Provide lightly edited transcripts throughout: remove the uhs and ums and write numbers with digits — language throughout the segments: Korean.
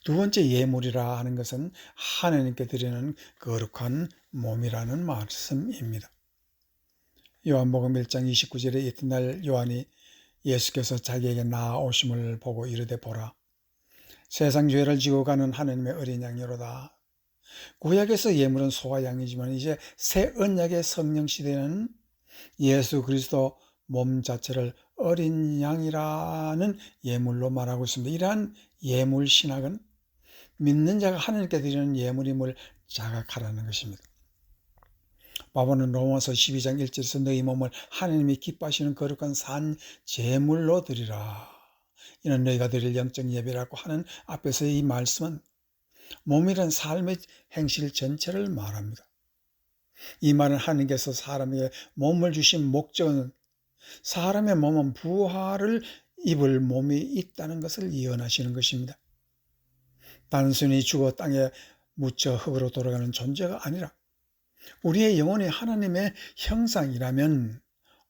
두 번째 예물이라 하는 것은 하나님께 드리는 거룩한 몸이라는 말씀입니다. 요한복음 1장 29절에 이튿날 요한이 예수께서 자기에게 나아오심을 보고 이르되 보라, 세상 죄를 지고 가는 하나님의 어린 양이로다. 구약에서 예물은 소와 양이지만 이제 새 언약의 성령 시대는 예수 그리스도 몸 자체를 어린 양이라는 예물로 말하고 있습니다. 이러한 예물 신학은 믿는 자가 하나님께 드리는 예물임을 자각하라는 것입니다. 바울은 로마서 12장 1절에서 너희 몸을 하나님이 기뻐하시는 거룩한 산 제물로 드리라, 이는 너희가 드릴 영적 예배라고 하는 앞에서의 이 말씀은 몸이란 삶의 행실 전체를 말합니다. 이 말은 하나님께서 사람에게 몸을 주신 목적은 사람의 몸은 부활을 입을 몸이 있다는 것을 예언하시는 것입니다. 단순히 죽어 땅에 묻혀 흙으로 돌아가는 존재가 아니라 우리의 영혼이 하나님의 형상이라면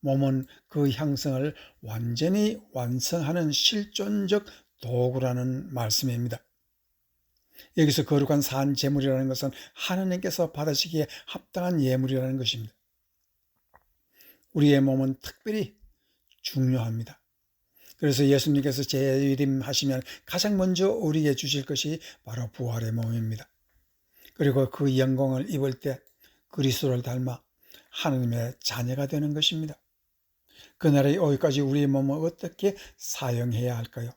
몸은 그 형상을 완전히 완성하는 실존적 도구라는 말씀입니다. 여기서 거룩한 산 제물이라는 것은 하나님께서 받으시기에 합당한 예물이라는 것입니다. 우리의 몸은 특별히 중요합니다. 그래서 예수님께서 재림하시면 가장 먼저 우리에게 주실 것이 바로 부활의 몸입니다. 그리고 그 영광을 입을 때 그리스도를 닮아 하나님의 자녀가 되는 것입니다. 그날에 오기까지 우리의 몸을 어떻게 사용해야 할까요?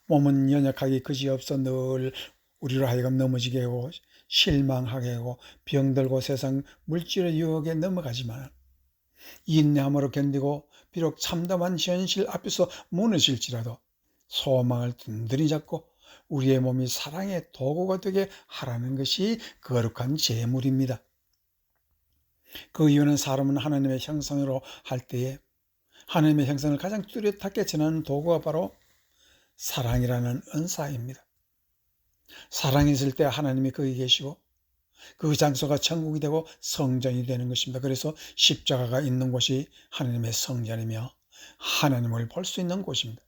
몸은 연약하기 그지없어 늘 우리로 하여금 넘어지게 하고 실망하게 하고 병들고 세상 물질의 유혹에 넘어가지만 인내함으로 견디고 비록 참담한 현실 앞에서 무너질지라도 소망을 든든히 잡고 우리의 몸이 사랑의 도구가 되게 하라는 것이 거룩한 제물입니다. 그 이유는 사람은 하나님의 형상으로 할 때에 하나님의 형상을 가장 뚜렷하게 전하는 도구가 바로 사랑이라는 은사입니다. 사랑이 있을 때 하나님이 거기 계시고 그 장소가 천국이 되고 성전이 되는 것입니다. 그래서 십자가가 있는 곳이 하나님의 성전이며 하나님을 볼 수 있는 곳입니다.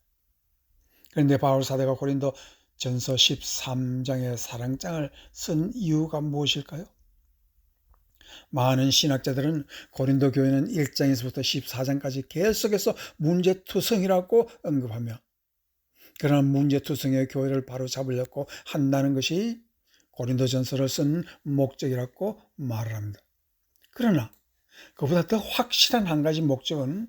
그런데 바울 사도가 고린도 전서 13장의 사랑장을 쓴 이유가 무엇일까요? 많은 신학자들은 고린도 교회는 1장에서부터 14장까지 계속해서 문제투성이라고 언급하며 그런 문제투성의 교회를 바로잡으려고 한다는 것이 고린도전서를 쓴 목적이라고 말을 합니다. 그러나 그보다 더 확실한 한 가지 목적은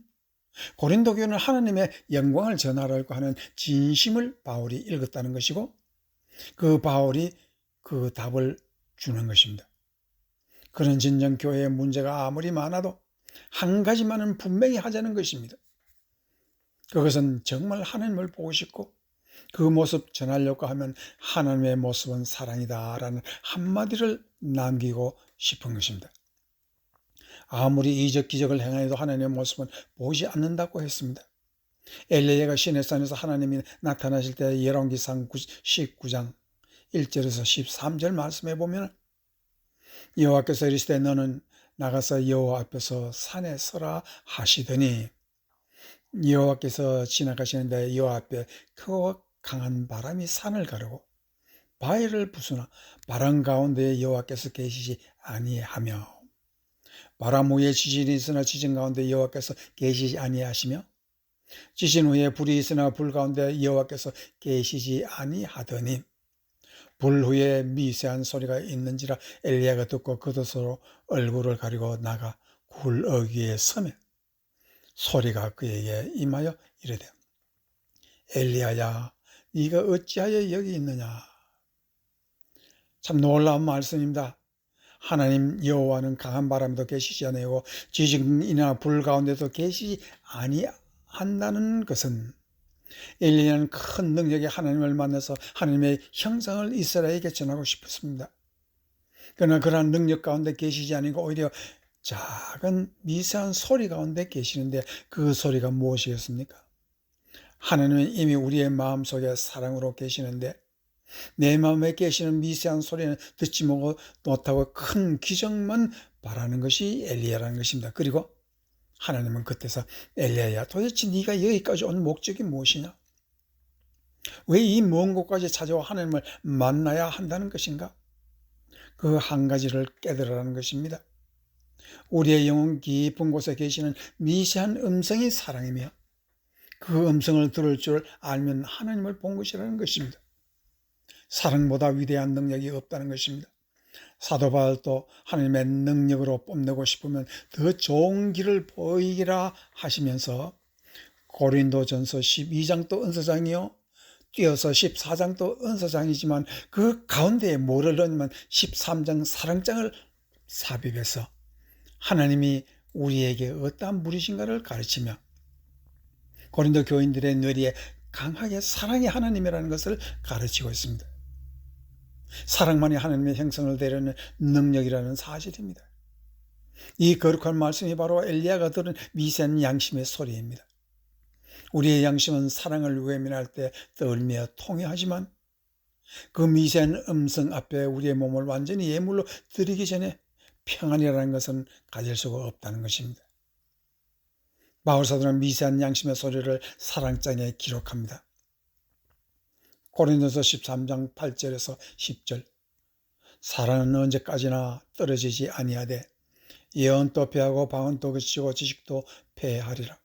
고린도 교회는 하나님의 영광을 전하려고 하는 진심을 바울이 읽었다는 것이고 그 바울이 그 답을 주는 것입니다. 그런 진정 교회의 문제가 아무리 많아도 한 가지만은 분명히 하자는 것입니다. 그것은 정말 하나님을 보고 싶고 그 모습 전하려고 하면 하나님의 모습은 사랑이다라는 한마디를 남기고 싶은 것입니다. 아무리 이적 기적을 행하여도 하나님의 모습은 보지 않는다고 했습니다. 엘리야가 시내산에서 하나님이 나타나실 때 열왕기상 19장 1절에서 13절 말씀에 보면 여호와께서 이르시되 너는 나가서 여호와 앞에서 산에 서라 하시더니 여호와께서 지나가시는데 여호와 앞에 크고 강한 바람이 산을 가르고 바위를 부수나 바람 가운데 여호와께서 계시지 아니하며 바람 후에 지진이 있으나 지진 가운데 여호와께서 계시지 아니하시며 지진 후에 불이 있으나 불 가운데 여호와께서 계시지 아니하더니 불 후에 미세한 소리가 있는지라 엘리야가 듣고 겉옷으로 얼굴을 가리고 나가 굴어귀에 서매 소리가 그에게 임하여 이르되 엘리야야 네가 어찌하여 여기 있느냐. 참 놀라운 말씀입니다. 하나님 여호와는 강한 바람에도 계시지 아니하고 지진이나 불 가운데도 계시지 아니한다는 것은 엘리야는 큰 능력의 하나님을 만나서 하나님의 형상을 이스라엘에게 전하고 싶었습니다. 그러나 그러한 능력 가운데 계시지 아니고 오히려 작은 미세한 소리 가운데 계시는데 그 소리가 무엇이었습니까? 하나님은 이미 우리의 마음속에 사랑으로 계시는데 내 마음에 계시는 미세한 소리는 듣지 못하고 큰 기적만 바라는 것이 엘리야라는 것입니다. 그리고 하나님은 그때서 엘리야야 도대체 네가 여기까지 온 목적이 무엇이냐? 왜 이 먼 곳까지 찾아와 하나님을 만나야 한다는 것인가? 그 한 가지를 깨달으라는 것입니다. 우리의 영혼 깊은 곳에 계시는 미세한 음성이 사랑이며 그 음성을 들을 줄 알면 하나님을 본 것이라는 것입니다. 사랑보다 위대한 능력이 없다는 것입니다. 사도 바울도 하나님의 능력으로 뽐내고 싶으면 더 좋은 길을 보이기라 하시면서 고린도전서 12장도 은사장이요, 뛰어서 14장도 은사장이지만 그 가운데에 뭐를 넣으면 13장 사랑장을 삽입해서 하나님이 우리에게 어떠한 분이신가를 가르치며 고린도 교인들의 뇌리에 강하게 사랑이 하나님이라는 것을 가르치고 있습니다. 사랑만이 하나님의 형성을 되려는 능력이라는 사실입니다. 이 거룩한 말씀이 바로 엘리야가 들은 미세한 양심의 소리입니다. 우리의 양심은 사랑을 외면할 때 떨며 통회하지만 그 미세한 음성 앞에 우리의 몸을 완전히 예물로 드리기 전에 평안이라는 것은 가질 수가 없다는 것입니다. 바울사도는 미세한 양심의 소리를 사랑장에 기록합니다. 고린도서 13장 8절에서 10절, 사랑은 언제까지나 떨어지지 아니하되 예언도 패하고 방언도 그치고 지식도 패하리라.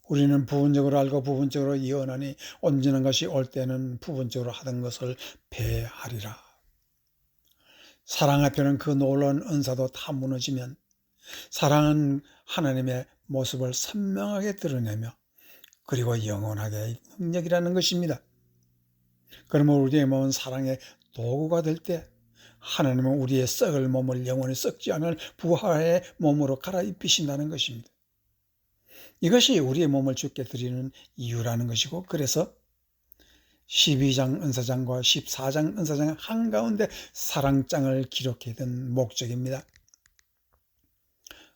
우리는 부분적으로 알고 부분적으로 예언하니 온전한 것이 올 때는 부분적으로 하던 것을 패하리라. 사랑 앞에는 그 놀라운 은사도 다 무너지면 사랑은 하나님의 모습을 선명하게 드러내며 그리고 영원하게 능력이라는 것입니다. 그러면 우리의 몸은 사랑의 도구가 될 때 하나님은 우리의 썩을 몸을 영원히 썩지 않을 부활의 몸으로 갈아입히신다는 것입니다. 이것이 우리의 몸을 주께 드리는 이유라는 것이고, 그래서 12장 은사장과 14장 은사장 한가운데 사랑장을 기록해둔 목적입니다.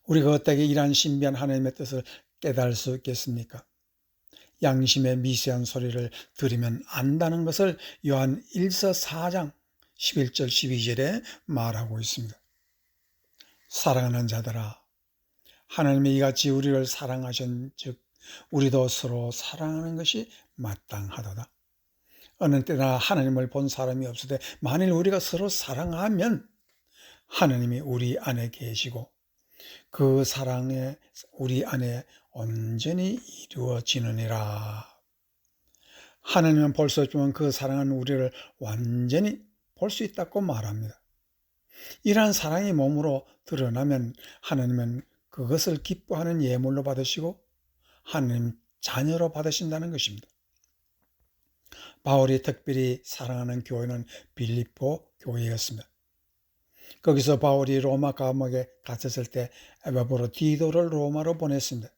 우리가 어떻게 이러한 신비한 하나님의 뜻을 깨달을 수 있겠습니까? 양심의 미세한 소리를 들으면 안다는 것을 요한 1서 4장 11절 12절에 말하고 있습니다. 사랑하는 자들아, 하나님이 이같이 우리를 사랑하신즉 우리도 서로 사랑하는 것이 마땅하도다. 어느 때나 하나님을 본 사람이 없으되 만일 우리가 서로 사랑하면 하나님이 우리 안에 계시고 그 사랑에 우리 안에 온전히 이루어지느니라. 하나님은 볼 수 없지만 그 사랑은 우리를 완전히 볼 수 있다고 말합니다. 이러한 사랑이 몸으로 드러나면 하나님은 그것을 기뻐하는 예물로 받으시고 하나님 자녀로 받으신다는 것입니다. 바울이 특별히 사랑하는 교회는 빌립보 교회였습니다. 거기서 바울이 로마 감옥에 갇혔을 때 에바브로 디도를 로마로 보냈습니다.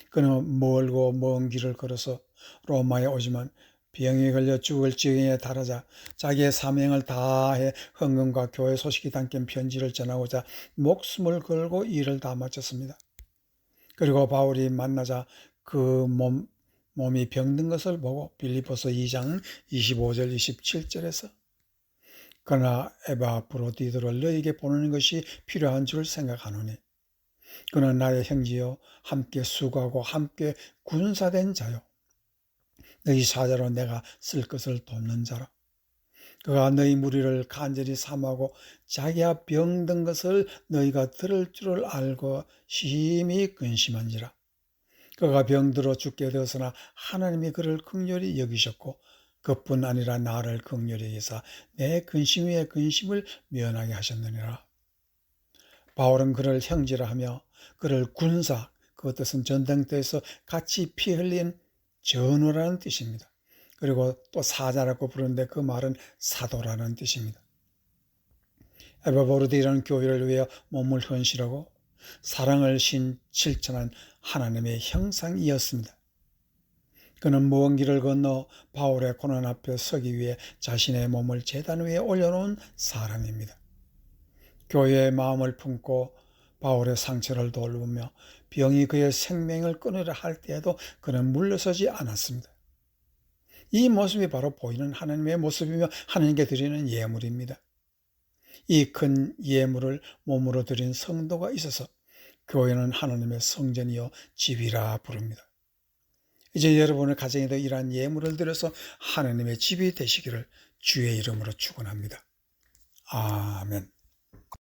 그는 멀고 먼 길을 걸어서 로마에 오지만 병에 걸려 죽을 지경에 달하자 자기의 사명을 다해 헌금과 교회 소식이 담긴 편지를 전하고자 목숨을 걸고 일을 다 마쳤습니다. 그리고 바울이 만나자 그 몸이 병든 것을 보고 빌립보서 2장 25절 27절에서 그러나 에바브로디도를 너에게 보내는 것이 필요한 줄 생각하노니 그는 나의 형제요 함께 수고하고 함께 군사된 자요 너희 사자로 내가 쓸 것을 돕는 자라. 그가 너희 무리를 간절히 사모하고 자기가 병든 것을 너희가 들을 줄을 알고 심히 근심한지라. 그가 병들어 죽게 되었으나 하나님이 그를 긍휼히 여기셨고 그뿐 아니라 나를 긍휼히 여기사 내 근심 위에 근심을 면하게 하셨느니라. 바울은 그를 형제라 하며 그를 군사, 그 뜻은 전쟁터에서 같이 피 흘린 전우라는 뜻입니다. 그리고 또 사자라고 부르는데 그 말은 사도라는 뜻입니다. 에바브로디라는 교회를 위해 몸을 헌신하고 사랑을 실천한 하나님의 형상이었습니다. 그는 먼 길을 건너 바울의 고난 앞에 서기 위해 자신의 몸을 제단 위에 올려놓은 사람입니다. 교회의 마음을 품고 바울의 상처를 돌보며 병이 그의 생명을 끊으려 할 때에도 그는 물러서지 않았습니다. 이 모습이 바로 보이는 하나님의 모습이며 하나님께 드리는 예물입니다. 이 큰 예물을 몸으로 드린 성도가 있어서 교회는 하나님의 성전이요 집이라 부릅니다. 이제 여러분의 가정에도 이러한 예물을 드려서 하나님의 집이 되시기를 주의 이름으로 축원합니다. 아멘.